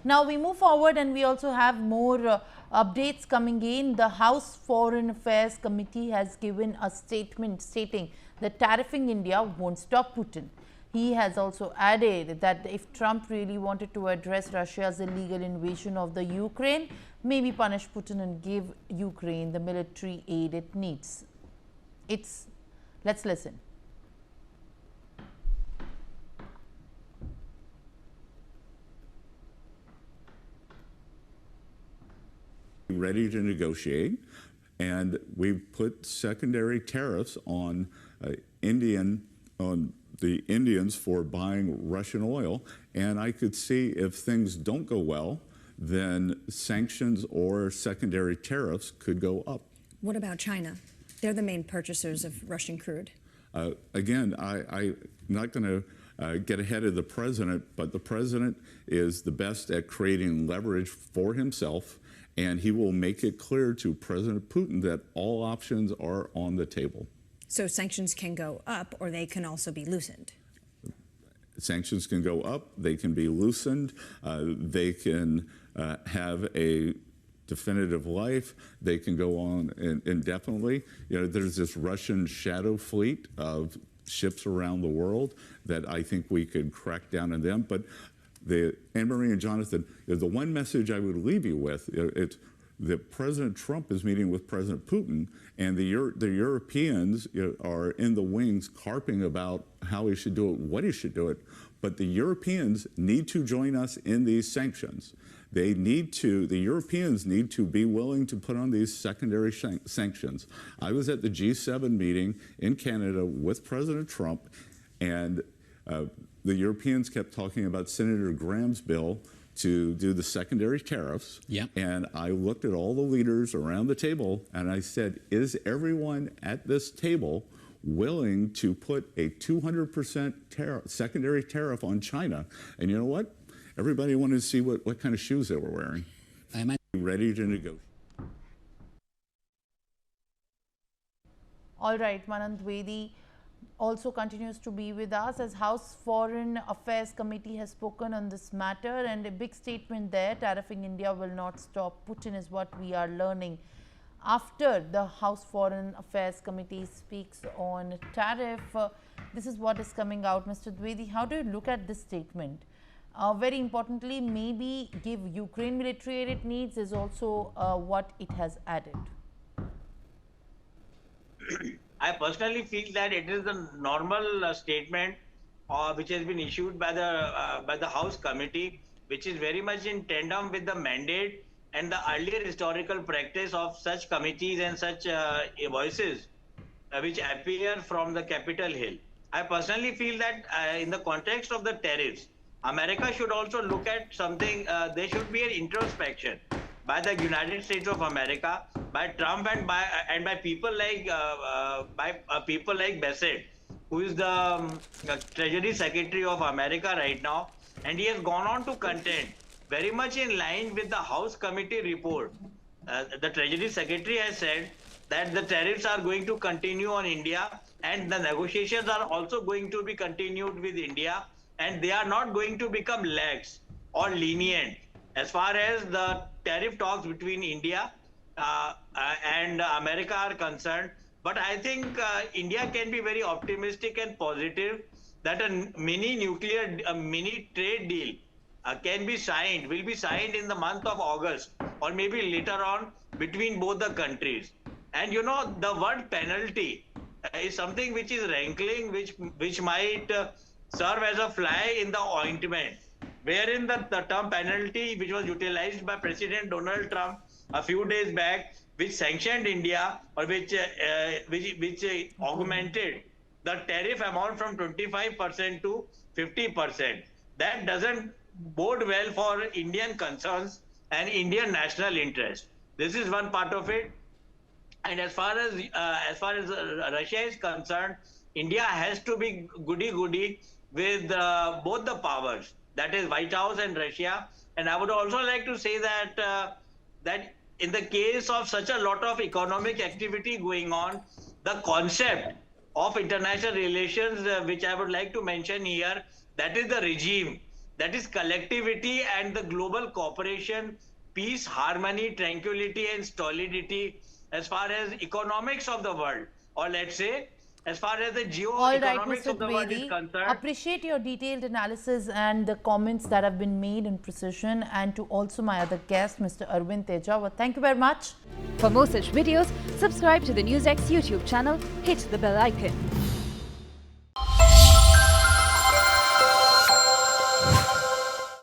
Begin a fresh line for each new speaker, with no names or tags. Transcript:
Now we move forward and we also have more updates coming in. The House Foreign Affairs Committee has given a statement stating that tariffing India won't stop Putin. He has also added that if Trump really wanted to address Russia's illegal invasion of the Ukraine, maybe punish Putin and give Ukraine the military aid it needs. Let's listen.
Ready to negotiate, and we've put secondary tariffs on the Indians for buying Russian oil, and I could see if things don't go well, then sanctions or secondary tariffs could go up.
What about China? They're the main purchasers of Russian crude.
Again, I'm not going to get ahead of the president, but the president is the best at creating leverage for himself, and he will make it clear to President Putin that all options are on the table.
So sanctions can go up, or they can also be loosened.
Sanctions can go up, they can be loosened, they can have a definitive life, they can go on indefinitely. You know, there's this Russian shadow fleet of ships around the world that I think we could crack down on them. But Anne-Marie and Jonathan, the one message I would leave you with, it's that President Trump is meeting with President Putin, and the Europeans are in the wings carping about how he should do it, what he should do it. But the Europeans need to join us in these sanctions. The Europeans need to be willing to put on these secondary sanctions. I was at the G7 meeting in Canada with President Trump, and the Europeans kept talking about Senator Graham's bill to do the secondary tariffs.
Yep.
And I looked at all the leaders around the table and I said, is everyone at this table willing to put a 200% secondary tariff on China? And you know what? Everybody wanted to see what kind of shoes they were wearing. Ready to negotiate.
All right, Manand Vedi also continues to be with us, as House Foreign Affairs Committee has spoken on this matter, and a big statement there, tariffing India will not stop Putin, is what we are learning. After the House Foreign Affairs Committee speaks on tariff, this is what is coming out. Mr. Dwivedi, how do you look at this statement? Very importantly, maybe give Ukraine military aid it needs is also what it has added.
I personally feel that it is the normal statement which has been issued by the House Committee, which is very much in tandem with the mandate and the earlier historical practice of such committees and such voices which appear from the Capitol Hill. I personally feel that in the context of the tariffs, America should also look at something. There should be an introspection by the United States of America, by Trump, and by people like Bessent, who is the Treasury Secretary of America right now, and he has gone on to contend very much in line with the House Committee report. The Treasury Secretary has said that the tariffs are going to continue on India, and the negotiations are also going to be continued with India, and they are not going to become lax or lenient as far as the tariff talks between India and America are concerned. But I think India can be very optimistic and positive that a mini trade deal will be signed in the month of August or maybe later on between both the countries. And you know, the word penalty is something which is rankling, which might serve as a fly in the ointment, wherein the term penalty, which was utilized by President Donald Trump a few days back, which sanctioned India, or which augmented the tariff amount from 25% to 50%. That doesn't bode well for Indian concerns and Indian national interest. This is one part of it. And as far as Russia is concerned, India has to be goody-goody with both the powers, that is White House and Russia. And I would also like to say that that in the case of such a lot of economic activity going on, the concept of international relations, which I would like to mention here, that is the regime that is collectivity and the global cooperation, peace, harmony, tranquility, and solidity as far as economics of the world, or let's say, as far as the
All right,
geo-economics
Mr.
of the world is
Dwivedi,
concerned.
appreciate your detailed analysis and the comments that have been made in precision, and to also my other guest, Mr. Arvind Teja. Well, thank you very much.
For more such videos, subscribe to the Newsx YouTube channel, hit the bell icon.